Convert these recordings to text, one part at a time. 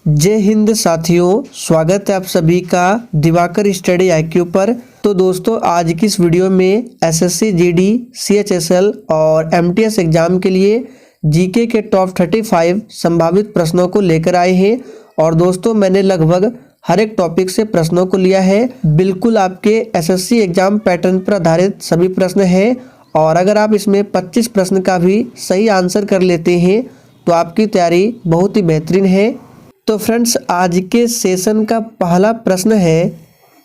जय हिंद साथियों, स्वागत है आप सभी का दिवाकर स्टडी IQ पर। तो दोस्तों, आज की इस वीडियो में SSC GD CHSL और MTS एग्जाम के लिए जीके के टॉप 35 संभावित प्रश्नों को लेकर आए हैं। और दोस्तों, मैंने लगभग हर एक टॉपिक से प्रश्नों को लिया है। बिल्कुल आपके SSC एग्जाम पैटर्न पर आधारित सभी प्रश्न हैं। और अगर आप इसमें 25 प्रश्न का भी सही आंसर कर लेते हैं तो आपकी तैयारी बहुत ही बेहतरीन है। तो फ्रेंड्स, आज के सेशन का पहला प्रश्न है,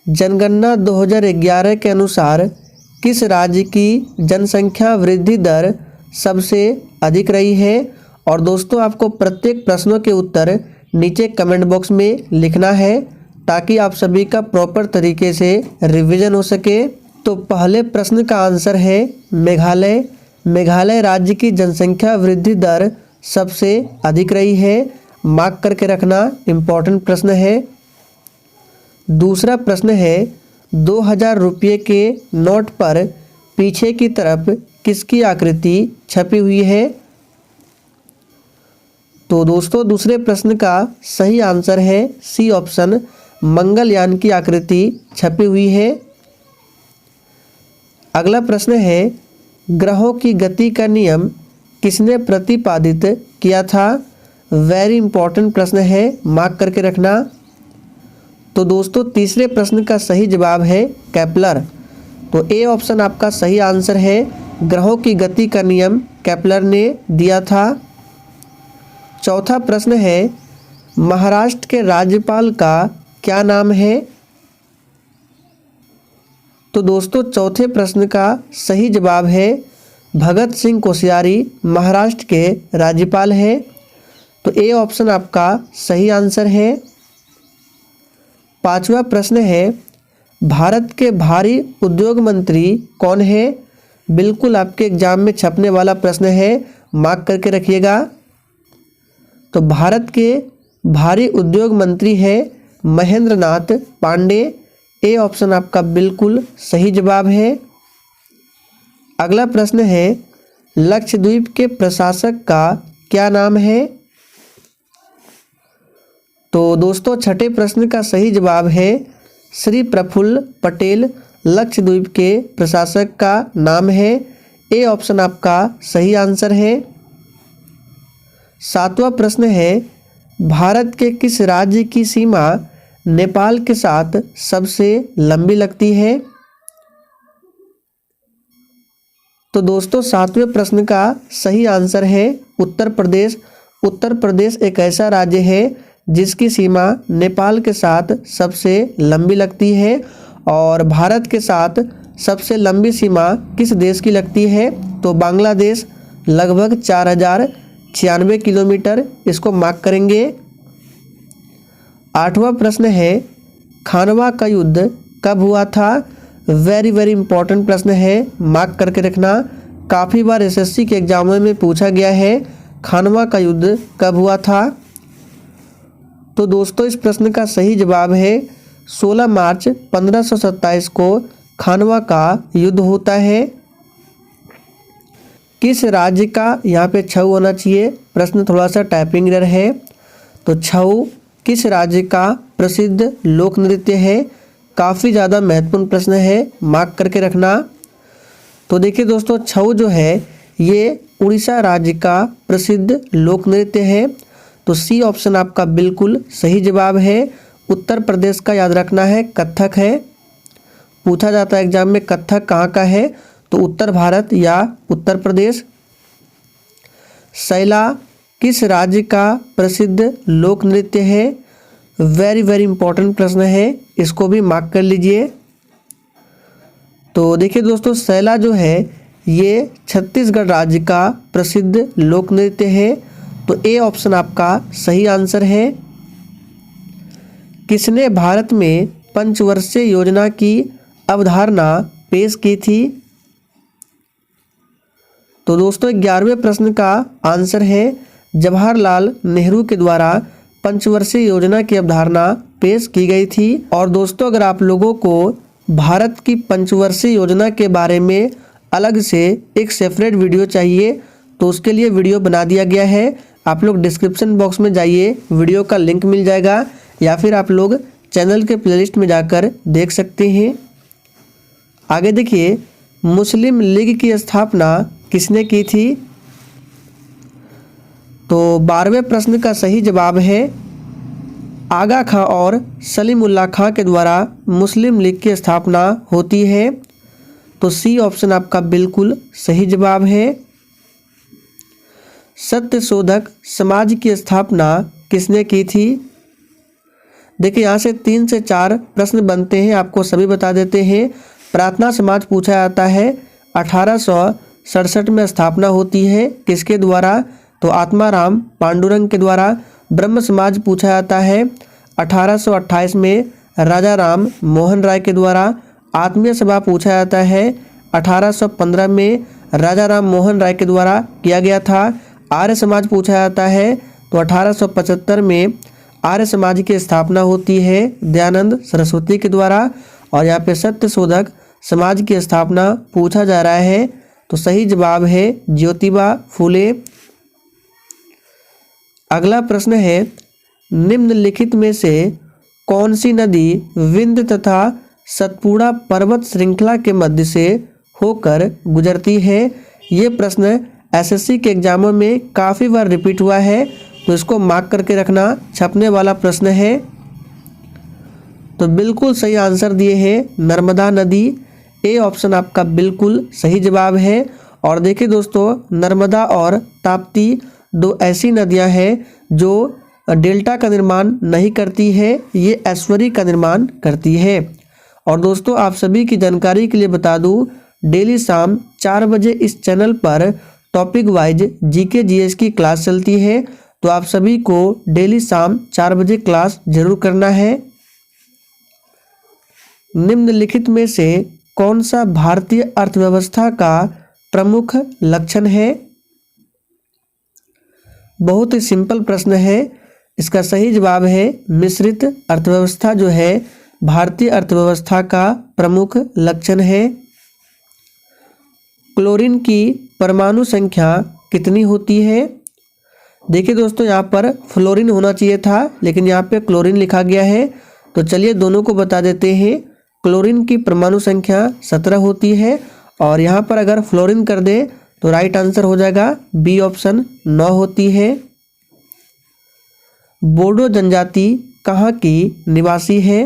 जनगणना 2011 के अनुसार किस राज्य की जनसंख्या वृद्धि दर सबसे अधिक रही है। और दोस्तों, आपको प्रत्येक प्रश्नों के उत्तर नीचे कमेंट बॉक्स में लिखना है ताकि आप सभी का प्रॉपर तरीके से रिवीजन हो सके। तो पहले प्रश्न का आंसर है मेघालय। मेघालय राज्य की जनसंख्या वृद्धि दर सबसे अधिक रही है। मार्क करके रखना, इम्पोर्टेंट प्रश्न है। दूसरा प्रश्न है, 2000 रुपये के नोट पर पीछे की तरफ किसकी आकृति छपी हुई है। तो दोस्तों, दूसरे प्रश्न का सही आंसर है सी ऑप्शन, मंगलयान की आकृति छपी हुई है। अगला प्रश्न है, ग्रहों की गति का नियम किसने प्रतिपादित किया था। वेरी इंपॉर्टेंट प्रश्न है, मार्क करके रखना। तो दोस्तों, तीसरे प्रश्न का सही जवाब है केपलर। तो ए ऑप्शन आपका सही आंसर है। ग्रहों की गति का नियम केपलर ने दिया था। चौथा प्रश्न है, महाराष्ट्र के राज्यपाल का क्या नाम है। तो दोस्तों, चौथे प्रश्न का सही जवाब है भगत सिंह कोश्यारी महाराष्ट्र के राज्यपाल है। तो ए ऑप्शन आपका सही आंसर है। पांचवा प्रश्न है, भारत के भारी उद्योग मंत्री कौन है। बिल्कुल आपके एग्जाम में छपने वाला प्रश्न है, मार्क करके रखिएगा। तो भारत के भारी उद्योग मंत्री है महेंद्र नाथ पांडे। ए ऑप्शन आपका बिल्कुल सही जवाब है। अगला प्रश्न है, लक्षद्वीप के प्रशासक का क्या नाम है। तो दोस्तों, छठे प्रश्न का सही जवाब है श्री प्रफुल्ल पटेल लक्षद्वीप के प्रशासक का नाम है। ए ऑप्शन आपका सही आंसर है। सातवां प्रश्न है, भारत के किस राज्य की सीमा नेपाल के साथ सबसे लंबी लगती है। तो दोस्तों, सातवें प्रश्न का सही आंसर है उत्तर प्रदेश। उत्तर प्रदेश एक ऐसा राज्य है जिसकी सीमा नेपाल के साथ सबसे लंबी लगती है। और भारत के साथ सबसे लंबी सीमा किस देश की लगती है। तो बांग्लादेश, लगभग 4096 किलोमीटर। इसको मार्क करेंगे। आठवां प्रश्न है, खानवा का युद्ध कब हुआ था। वेरी वेरी इंपॉर्टेंट प्रश्न है, मार्क करके रखना। काफ़ी बार SSC के एग्जामों में पूछा गया है खानवा का युद्ध कब हुआ था। तो दोस्तों, इस प्रश्न का सही जवाब है 16 मार्च 1527 को खानवा का युद्ध होता है। किस राज्य का, यहाँ पे छऊ होना चाहिए, प्रश्न थोड़ा सा टाइपिंग एरर है। तो छऊ किस राज्य का प्रसिद्ध लोक नृत्य है। काफ़ी ज़्यादा महत्वपूर्ण प्रश्न है, मार्क करके रखना। तो देखिए दोस्तों, छऊ जो है ये उड़ीसा राज्य का प्रसिद्ध लोक नृत्य है। तो सी ऑप्शन आपका बिल्कुल सही जवाब है। उत्तर प्रदेश का याद रखना है, कथक है। पूछा जाता है एग्जाम में कथक कहाँ का है, तो उत्तर भारत या उत्तर प्रदेश। सैला किस राज्य का प्रसिद्ध लोक नृत्य है। वेरी वेरी इंपॉर्टेंट प्रश्न है, इसको भी मार्क कर लीजिए। तो देखिए दोस्तों, सैला जो है ये छत्तीसगढ़ राज्य का प्रसिद्ध लोक नृत्य है। तो ए ऑप्शन आपका सही आंसर है। किसने भारत में पंचवर्षीय योजना की अवधारणा पेश की थी। तो दोस्तों, 11वें प्रश्न का आंसर है जवाहरलाल नेहरू के द्वारा पंचवर्षीय योजना की अवधारणा पेश की गई थी। और दोस्तों, अगर आप लोगों को भारत की पंचवर्षीय योजना के बारे में अलग से एक सेपरेट वीडियो चाहिए तो उसके लिए वीडियो बना दिया गया है। आप लोग डिस्क्रिप्शन बॉक्स में जाइए, वीडियो का लिंक मिल जाएगा, या फिर आप लोग चैनल के प्लेलिस्ट में जाकर देख सकते हैं। आगे देखिए, मुस्लिम लीग की स्थापना किसने की थी? तो 12वें प्रश्न का सही जवाब है आगा खां और सलीमुल्लाह खां के द्वारा मुस्लिम लीग की स्थापना होती है। तो सी ऑप्शन आपका बिल्कुल सही जवाब है। सत्यशोधक समाज की स्थापना किसने की थी? देखिए यहाँ से 3 से 4 प्रश्न बनते हैं, आपको सभी बता देते हैं। प्रार्थना समाज पूछा जाता है, 1867 में स्थापना होती है, किसके द्वारा? तो आत्माराम पांडुरंग के द्वारा। ब्रह्म समाज पूछा जाता है, 1828 में राजा राम मोहन राय के द्वारा। आत्मीय सभा पूछा जाता है, 1815 में राजा राम मोहन राय के द्वारा किया गया था। आर्य समाज पूछा जाता है, तो 1875 में आर्य समाज की स्थापना होती है दयानंद सरस्वती के द्वारा। और यहाँ पे सत्यशोधक समाज की स्थापना पूछा जा रहा है, तो सही जवाब है ज्योतिबा फूले। अगला प्रश्न है, निम्नलिखित में से कौन सी नदी विंध्य तथा सतपुड़ा पर्वत श्रृंखला के मध्य से होकर गुजरती है? ये प्रश्न एसएससी के एग्जामों में काफ़ी बार रिपीट हुआ है, तो इसको मार्क करके रखना, छपने वाला प्रश्न है। तो बिल्कुल सही आंसर दिए हैं नर्मदा नदी। ए ऑप्शन आपका बिल्कुल सही जवाब है। और देखिए दोस्तों, नर्मदा और ताप्ती 2 ऐसी नदियां हैं जो डेल्टा का निर्माण नहीं करती है, ये एस्चुरी का निर्माण करती है। और दोस्तों, आप सभी की जानकारी के लिए बता दूं, डेली शाम 4 बजे इस चैनल पर टॉपिक वाइज जीके जीएस की क्लास चलती है, तो आप सभी को डेली शाम 4 बजे क्लास जरूर करना है। निम्नलिखित में से कौन सा भारतीय अर्थव्यवस्था का प्रमुख लक्षण है? बहुत ही सिंपल प्रश्न है, इसका सही जवाब है मिश्रित अर्थव्यवस्था जो है भारतीय अर्थव्यवस्था का प्रमुख लक्षण है। क्लोरीन की परमाणु संख्या कितनी होती है? देखिए दोस्तों, यहाँ पर फ्लोरीन होना चाहिए था, लेकिन यहाँ पे क्लोरीन लिखा गया है, तो चलिए दोनों को बता देते हैं। क्लोरीन की परमाणु संख्या 17 होती है, और यहाँ पर अगर फ्लोरीन कर दे तो राइट आंसर हो जाएगा बी ऑप्शन 9 होती है। बोडो जनजाति कहाँ की निवासी है?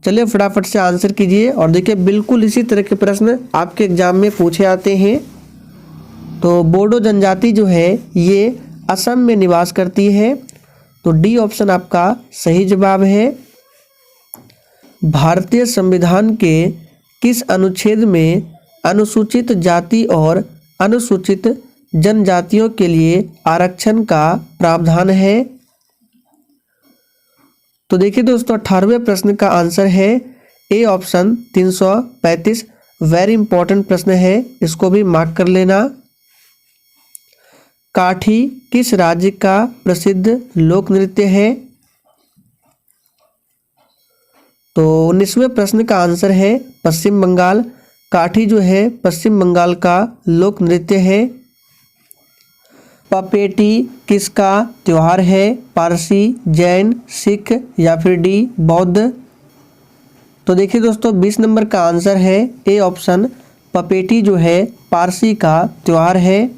चलिए फटाफट से आंसर कीजिए। और देखिए, बिल्कुल इसी तरह के प्रश्न आपके एग्जाम में पूछे जाते हैं। तो बोडो जनजाति जो है ये असम में निवास करती है, तो डी ऑप्शन आपका सही जवाब है। भारतीय संविधान के किस अनुच्छेद में अनुसूचित जाति और अनुसूचित जनजातियों के लिए आरक्षण का प्रावधान है? तो देखिए दोस्तों, 18वें प्रश्न का आंसर है ए ऑप्शन 335। वेरी इंपॉर्टेंट प्रश्न है, इसको भी मार्क कर लेना। काठी किस राज्य का प्रसिद्ध लोक नृत्य है? तो 19वें प्रश्न का आंसर है पश्चिम बंगाल। काठी जो है पश्चिम बंगाल का लोक नृत्य है। पपेटी किसका त्योहार है? पारसी, जैन, सिख या फिर डी बौद्ध? तो देखिए दोस्तों, 20 नंबर का आंसर है ए ऑप्शन पपेटी जो है पारसी का त्योहार है।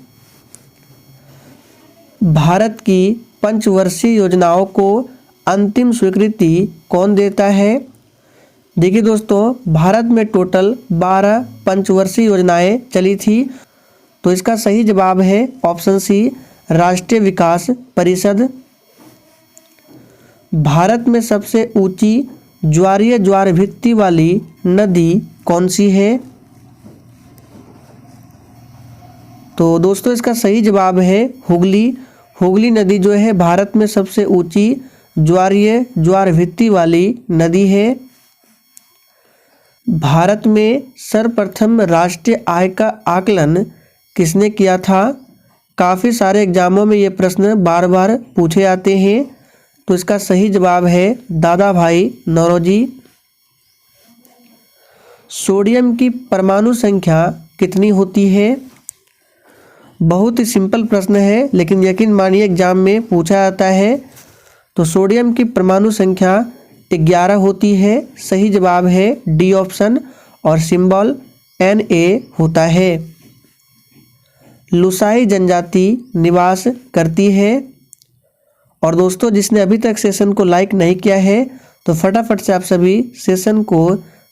भारत की पंचवर्षीय योजनाओं को अंतिम स्वीकृति कौन देता है? देखिए दोस्तों, भारत में टोटल 12 पंचवर्षीय योजनाएं चली थी, तो इसका सही जवाब है ऑप्शन सी राष्ट्रीय विकास परिषद। भारत में सबसे ऊंची ज्वारीय ज्वार भित्ति वाली नदी कौन सी है? तो दोस्तों, इसका सही जवाब है हुगली। हुगली नदी जो है भारत में सबसे ऊंची ज्वारीय ज्वार भित्ति वाली नदी है। भारत में सर्वप्रथम राष्ट्रीय आय का आकलन किसने किया था? काफ़ी सारे एग्जामों में ये प्रश्न बार बार पूछे जाते हैं, तो इसका सही जवाब है दादा भाई नौरोजी। सोडियम की परमाणु संख्या कितनी होती है? बहुत ही सिंपल प्रश्न है, लेकिन यकीन मानिए एग्जाम में पूछा जाता है। तो सोडियम की परमाणु संख्या 11 होती है। सही जवाब है डी ऑप्शन, और सिंबल Na होता है। लुसाई जनजाति निवास करती है। और दोस्तों, जिसने अभी तक सेशन को लाइक नहीं किया है तो फटाफट से आप सभी सेशन को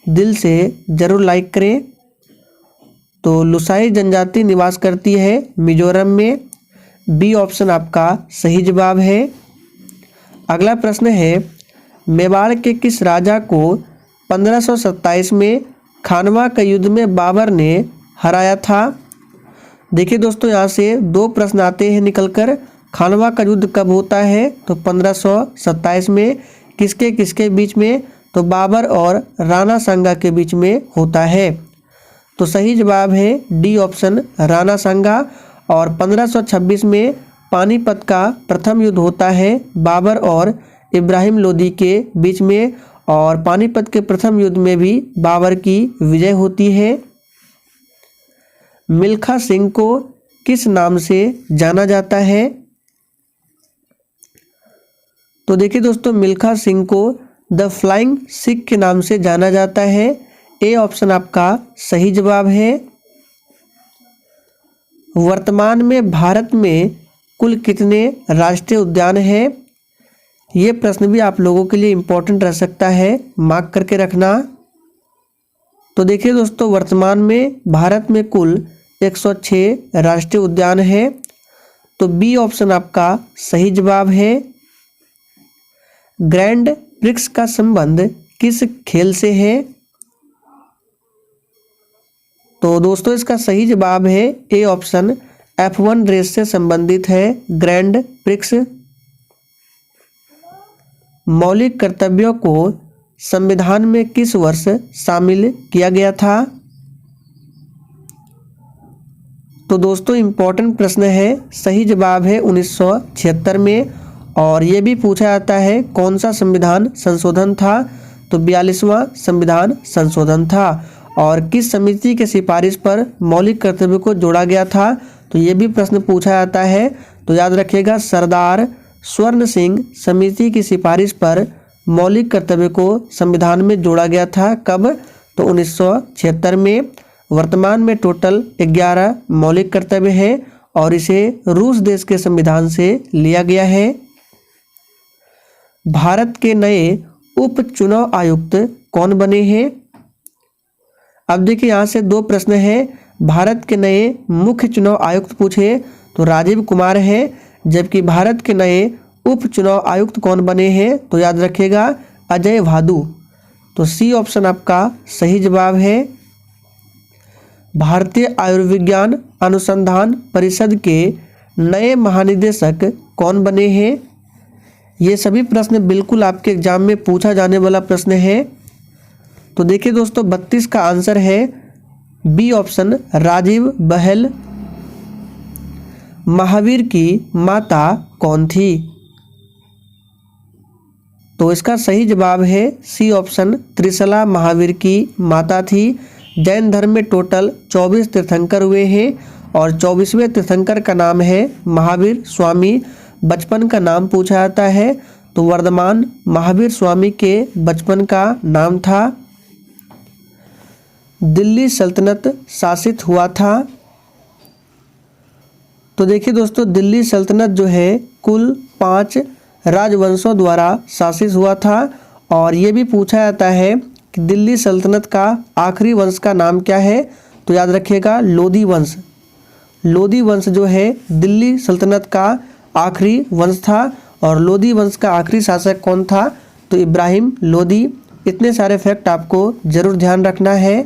दिल से ज़रूर लाइक करें। तो लुसाई जनजाति निवास करती है मिजोरम में। बी ऑप्शन आपका सही जवाब है। अगला प्रश्न है, मेवाड़ के किस राजा को 1527 में खानवा के युद्ध में बाबर ने हराया था? देखिए दोस्तों, यहाँ से दो प्रश्न आते हैं निकलकर। खानवा का युद्ध कब होता है? तो 1527 में। किसके किसके बीच में? तो बाबर और राणा सांगा के बीच में होता है। तो सही जवाब है डी ऑप्शन, राणा सांगा। और 1526 में पानीपत का प्रथम युद्ध होता है बाबर और इब्राहिम लोदी के बीच में, और पानीपत के प्रथम युद्ध में भी बाबर की विजय होती है। मिल्खा सिंह को किस नाम से जाना जाता है? तो देखिए दोस्तों, मिल्खा सिंह को द फ्लाइंग सिख के नाम से जाना जाता है। ए ऑप्शन आपका सही जवाब है। वर्तमान में भारत में कुल कितने राष्ट्रीय उद्यान हैं? ये प्रश्न भी आप लोगों के लिए इम्पोर्टेंट रह सकता है, मार्क करके रखना। तो देखिए दोस्तों, वर्तमान में भारत में कुल 106 राष्ट्रीय उद्यान है। तो बी ऑप्शन आपका सही जवाब है। ग्रैंड प्रिक्स का संबंध किस खेल से है? तो दोस्तों, इसका सही जवाब है ए ऑप्शन, F1 रेस से संबंधित है ग्रैंड प्रिक्स। मौलिक कर्तव्यों को संविधान में किस वर्ष शामिल किया गया था? तो दोस्तों, इम्पोर्टेंट प्रश्न है। सही जवाब है 1976 में। और ये भी पूछा जाता है कौन सा संविधान संशोधन था? तो 42वां संविधान संशोधन था। और किस समिति के सिफारिश पर मौलिक कर्तव्य को जोड़ा गया था? तो ये भी प्रश्न पूछा जाता है। तो याद रखिएगा, सरदार स्वर्ण सिंह समिति की सिफारिश पर मौलिक कर्तव्य को संविधान में जोड़ा गया था। कब? तो 1976 में। वर्तमान में टोटल 11 मौलिक कर्तव्य है और इसे रूस देश के संविधान से लिया गया है। भारत के नए उप चुनाव आयुक्त कौन बने हैं? अब देखिए, यहाँ से दो प्रश्न हैं। भारत के नए मुख्य चुनाव आयुक्त पूछे तो राजीव कुमार हैं, जबकि भारत के नए उप चुनाव आयुक्त कौन बने हैं? तो याद रखिएगा, अजय भादु। तो सी ऑप्शन आपका सही जवाब है। भारतीय आयुर्विज्ञान अनुसंधान परिषद के नए महानिदेशक कौन बने हैं? ये सभी प्रश्न बिल्कुल आपके एग्जाम में पूछा जाने वाला प्रश्न है। तो देखिए दोस्तों, 32 का आंसर है बी ऑप्शन, राजीव बहल। महावीर की माता कौन थी? तो इसका सही जवाब है सी ऑप्शन, त्रिशला महावीर की माता थी। जैन धर्म में टोटल 24 तीर्थंकर हुए हैं और 24वें तीर्थंकर का नाम है महावीर स्वामी। बचपन का नाम पूछा जाता है तो वर्धमान महावीर स्वामी के बचपन का नाम था। दिल्ली सल्तनत शासित हुआ था। तो देखिए दोस्तों, दिल्ली सल्तनत जो है कुल 5 राजवंशों द्वारा शासित हुआ था। और ये भी पूछा जाता है कि दिल्ली सल्तनत का आखिरी वंश का नाम क्या है? तो याद रखिएगा, लोधी वंश। लोधी वंश जो है दिल्ली सल्तनत का आखिरी वंश था। और लोधी वंश का आखिरी शासक कौन था? तो इब्राहिम लोधी। इतने सारे फैक्ट आपको जरूर ध्यान रखना है।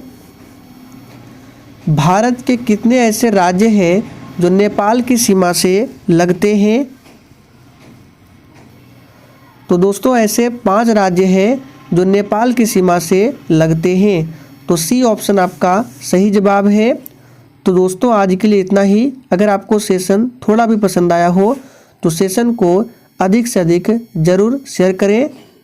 भारत के कितने ऐसे राज्य हैं जो नेपाल की सीमा से लगते हैं? तो दोस्तों, ऐसे 5 राज्य हैं जो नेपाल की सीमा से लगते हैं। तो सी ऑप्शन आपका सही जवाब है। तो दोस्तों, आज के लिए इतना ही। अगर आपको सेशन थोड़ा भी पसंद आया हो तो सेशन को अधिक से अधिक ज़रूर शेयर करें।